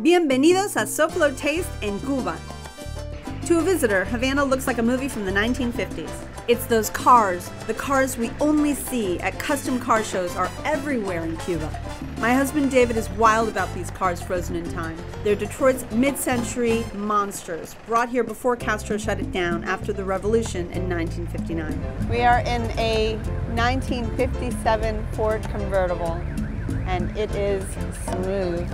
Bienvenidos a SoFlo Taste en Cuba. To a visitor, Havana looks like a movie from the 1950s. It's those cars, the cars we only see at custom car shows, are everywhere in Cuba. My husband David is wild about these cars frozen in time. They're Detroit's mid-century monsters, brought here before Castro shut it down after the revolution in 1959. We are in a 1957 Ford convertible, and it is smooth.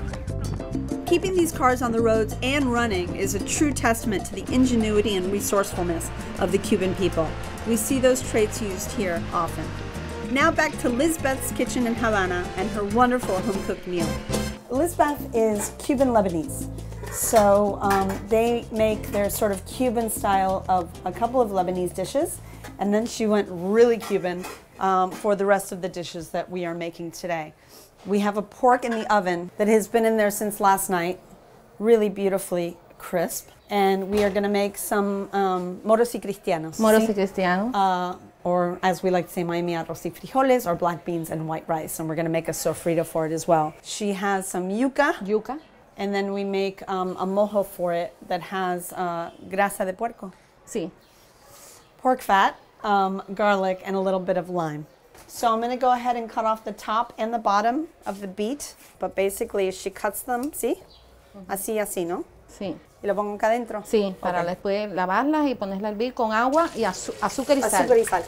Keeping these cars on the roads and running is a true testament to the ingenuity and resourcefulness of the Cuban people. We see those traits used here often. Now back to Lizbeth's kitchen in Havana and her wonderful home-cooked meal. Lizbeth is Cuban Lebanese. So they make their sort of Cuban style of a couple of Lebanese dishes, and then she went really Cuban for the rest of the dishes that we are making today. We have a pork in the oven that has been in there since last night, really beautifully crisp. And we are going to make some moros y cristianos. Moros y cristianos. Or as we like to say, Miami arroz y frijoles, or black beans and white rice. And we're going to make a sofrito for it as well. She has some yuca. Yuca. And then we make a mojo for it that has grasa de puerco. Sí. Pork fat, garlic, and a little bit of lime. So I'm going to go ahead and cut off the top and the bottom of the beet, but basically she cuts them, ¿sí? Así, así, ¿no? Sí. ¿Y lo pongo acá adentro? Sí, para después lavarlas y ponerlas a hervir con agua y azúcar y sal. Azúcar y sal.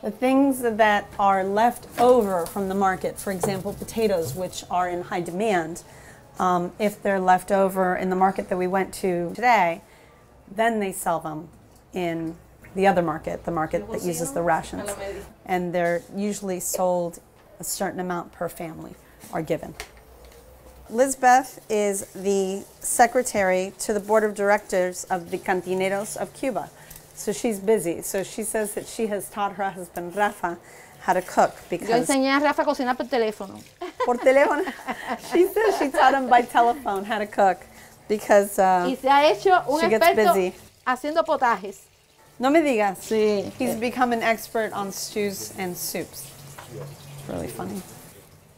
The things that are left over from the market, for example, potatoes, which are in high demand, if they're left over in the market that we went to today, then they sell them in the other market, the market that uses the rations. And they're usually sold a certain amount per family are given. Lizbeth is the secretary to the board of directors of the Cantineros of Cuba. So she's busy. So she says that she has taught her husband Rafa how to cook because... Yo enseñé a Rafa a cocinar por teléfono. Por teléfono? She says she taught him by telephone how to cook because y se ha hecho un she gets busy. Haciendo potajes. No me digas. Sí. He's become an expert on stews and soups. It's really funny.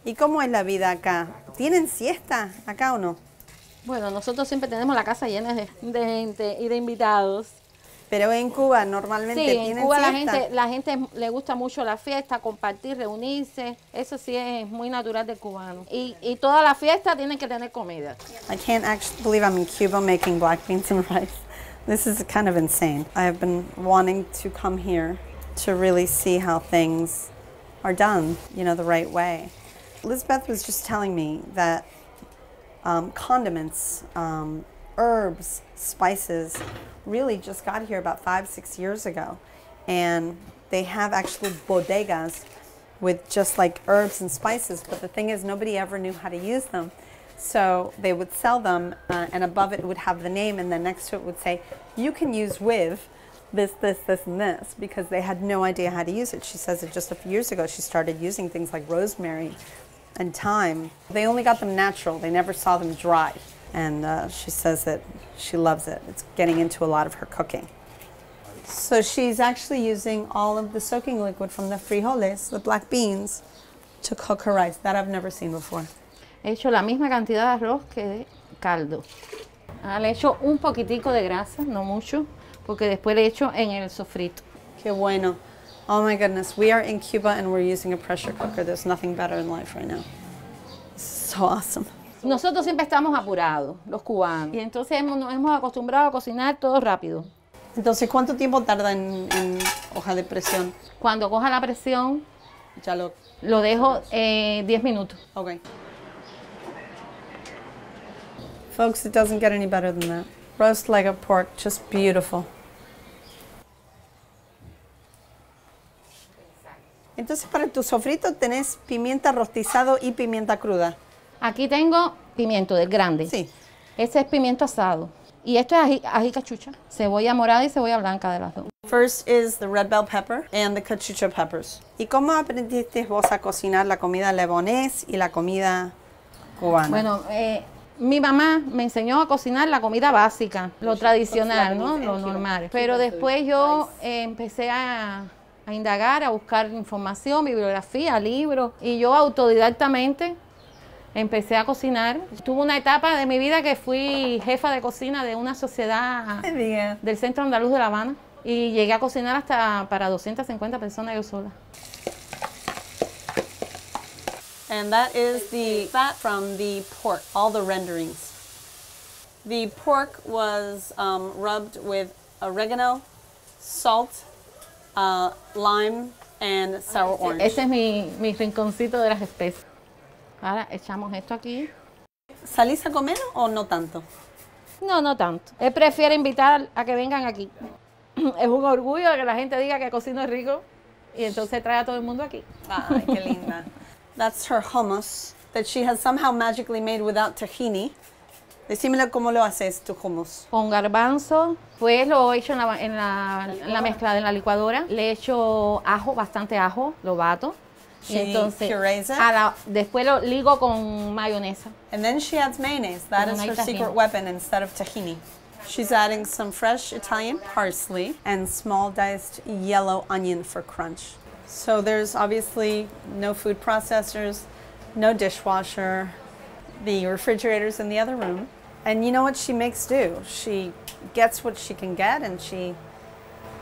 ¿Y cómo es la vida acá? ¿Tienen siesta acá o no? Bueno, nosotros siempre tenemos la casa llena de gente y de invitados. Pero en Cuba normalmente sí, tienen en Cuba siesta. la gente le gusta mucho la fiesta, compartir, reunirse. Eso sí es muy natural del cubano. Y toda la fiesta tiene que tener comida. I can't actually believe I'm in Cuba making black beans and rice. This is kind of insane. I have been wanting to come here to really see how things are done, you know, the right way. Lizbeth was just telling me that condiments, herbs, spices really just got here about 5-6 years ago. And they have actual bodegas with just like herbs and spices, but the thing is nobody ever knew how to use them. So they would sell them, and above it would have the name, and then next to it would say, you can use with this, this, this, and this, because they had no idea how to use it. She says that just a few years ago she started using things like rosemary and thyme. They only got them natural. They never saw them dry. And she says that she loves it. It's getting into a lot of her cooking. So she's actually using all of the soaking liquid from the frijoles, the black beans, to cook her rice. That I've never seen before. He hecho la misma cantidad de arroz que de caldo. Le he hecho un poquitico de grasa, no mucho, porque después le he hecho en el sofrito. Qué bueno. Oh my goodness, we are in Cuba and we're using a pressure cooker. There's nothing better in life right now. This is so awesome. Nosotros siempre estamos apurados, los cubanos, y entonces nos hemos acostumbrado a cocinar todo rápido. Entonces, ¿cuánto tiempo tarda en hoja de presión? Cuando coja la presión, ya lo dejo 10 minutos. Okay. Folks, it doesn't get any better than that. Roast leg of pork, just beautiful. Entonces, para tu sofrito tenés pimienta rostizado y pimienta cruda. Aquí tengo pimiento del grande. Sí. Este es pimiento asado. Y esto es ají cachucha, cebolla morada y cebolla blanca de las dos. First is the red bell pepper and the cachucha peppers. ¿Y cómo aprendiste vos a cocinar la comida lebanés y la comida cubana? Bueno, mi mamá me enseñó a cocinar la comida básica, lo tradicional, ¿no? Lo normal. Pero después yo empecé a indagar, a buscar información, bibliografía, libros. Y yo autodidactamente empecé a cocinar. Tuve una etapa de mi vida que fui jefa de cocina de una sociedad del Centro Andaluz de La Habana y llegué a cocinar hasta para 250 personas yo sola. And that is the fat from the pork, all the renderings. The pork was rubbed with oregano, salt, lime, and sour orange. Ese es mi rinconcito de las especias. Ahora echamos esto aquí. ¿Salís a comer o no tanto? No, no tanto. Él prefiere invitar a que vengan aquí. Es un orgullo que la gente diga que cocino rico y entonces trae a todo el mundo aquí. Ay, qué linda. That's her hummus that she has somehow magically made without tahini. Decímelo cómo lo haces tu hummus. Con garbanzo, pues lo he hecho en la mezcla de la licuadora. Le echo ajo, bastante ajo, lo bato. Y entonces después lo ligo con mayonesa. And then she adds mayonnaise. That is her secret weapon instead of tahini. She's adding some fresh Italian parsley and small diced yellow onion for crunch. So there's obviously no food processors, no dishwasher. The refrigerator's in the other room. And you know what she makes do? She gets what she can get and she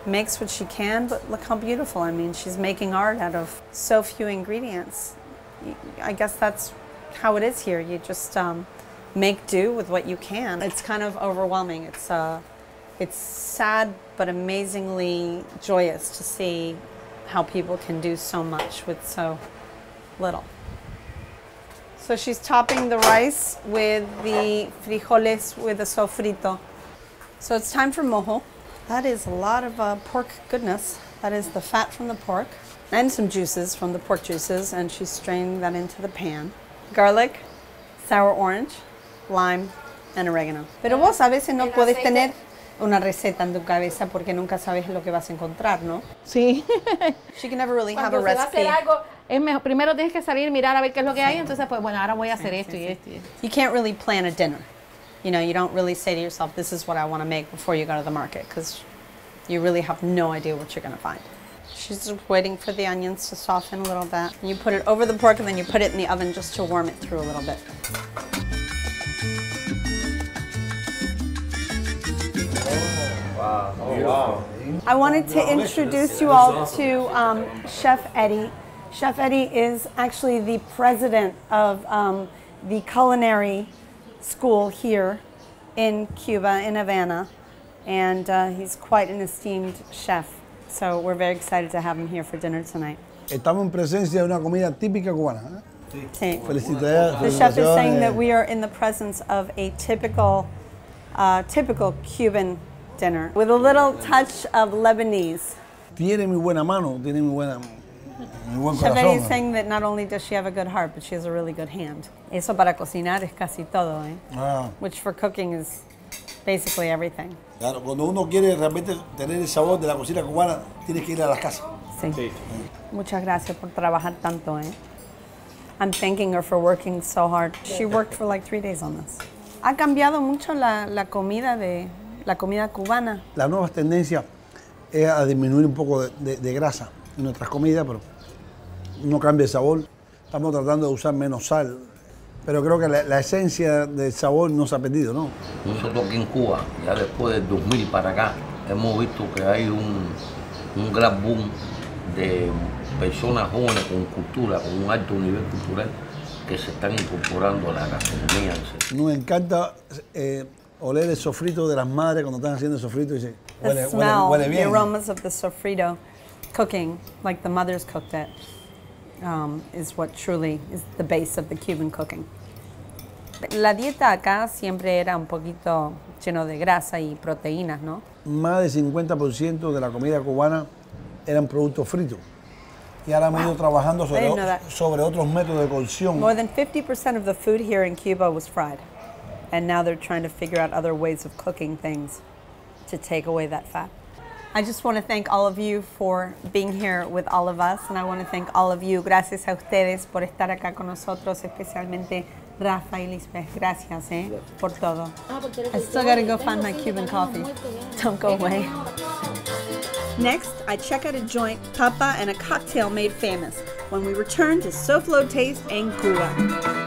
makes what she can, but look how beautiful. I mean, she's making art out of so few ingredients. I guess that's how it is here. You just make do with what you can. It's kind of overwhelming. It's sad but amazingly joyous to see how people can do so much with so little. So she's topping the rice with the frijoles with the sofrito. So it's time for mojo. That is a lot of pork goodness. That is the fat from the pork and some juices from the pork juices, and she's straining that into the pan. Garlic, sour orange, lime, and oregano. Pero vos a veces no puedes tener una receta en tu cabeza porque nunca sabes lo que vas a encontrar, ¿no? Sí. She can never really have a Cuando se va a recipe. hacer algo, es mejor, primero tienes que salir, mirar a ver qué es lo que hay, entonces pues bueno, ahora voy a hacer esto y esto. You can't really plan a dinner. You know, you don't really say to yourself, this is what I want to make before you go to the market, because you really have no idea what you're going to find. She's just waiting for the onions to soften a little bit. You put it over the pork and then you put it in the oven just to warm it through a little bit. Wow. Oh, wow. I wanted to introduce you all to Chef Eddie. Chef Eddie is actually the president of the culinary school here in Cuba, in Havana, and he's quite an esteemed chef. So we're very excited to have him here for dinner tonight. Estamos en presencia de una comida típica cubana. Sí. Felicidades. The chef is saying that we are in the presence of a typical Cuban dinner with a little touch of Lebanese. Tiene muy buena mano, tiene muy buen Chef Eddie is corazón. saying that not only does she have a good heart, but she has a really good hand. Eso para cocinar es casi todo, ¿eh? Ah, Which for cooking is basically everything. claro, cuando uno quiere realmente tener el sabor de la cocina cubana, tienes que ir a las casas. Sí. Muchas gracias por trabajar tanto, ¿eh? I'm thanking her for working so hard. She worked for like 3 days on this. Ha cambiado mucho la comida cubana. Las nuevas tendencias es a disminuir un poco de grasa en nuestras comidas, pero no cambia el sabor. Estamos tratando de usar menos sal, pero creo que la esencia del sabor no se ha perdido, ¿no? Nosotros aquí en Cuba, ya después del 2000 para acá, hemos visto que hay un gran boom de personas jóvenes con cultura, con un alto nivel cultural, que se están incorporando a la gastronomía. Nos encanta oler el sofrito de las madres cuando están haciendo el sofrito y dice, The smell, huele the bien. aromas of the sofrito cooking, like the mothers cooked it, is what truly is the base of the Cuban cooking. La dieta acá siempre era un poquito lleno de grasa y proteínas, ¿no? Más del 50% de la comida cubana eran productos fritos. Y ahora hemos ido trabajando sobre otros métodos de cocción. More than 50% of the food here in Cuba was fried. And now they're trying to figure out other ways of cooking things to take away that fat. I just want to thank all of you for being here with all of us, and I want to thank all of you. Gracias a ustedes por estar acá con nosotros, especialmente Rafa y Lisbeth. Gracias, por todo. I still got to go find my Cuban coffee. Don't go away. Next, I check out a joint, tapa, and a cocktail made famous when we return to SoFlo Taste en Cuba.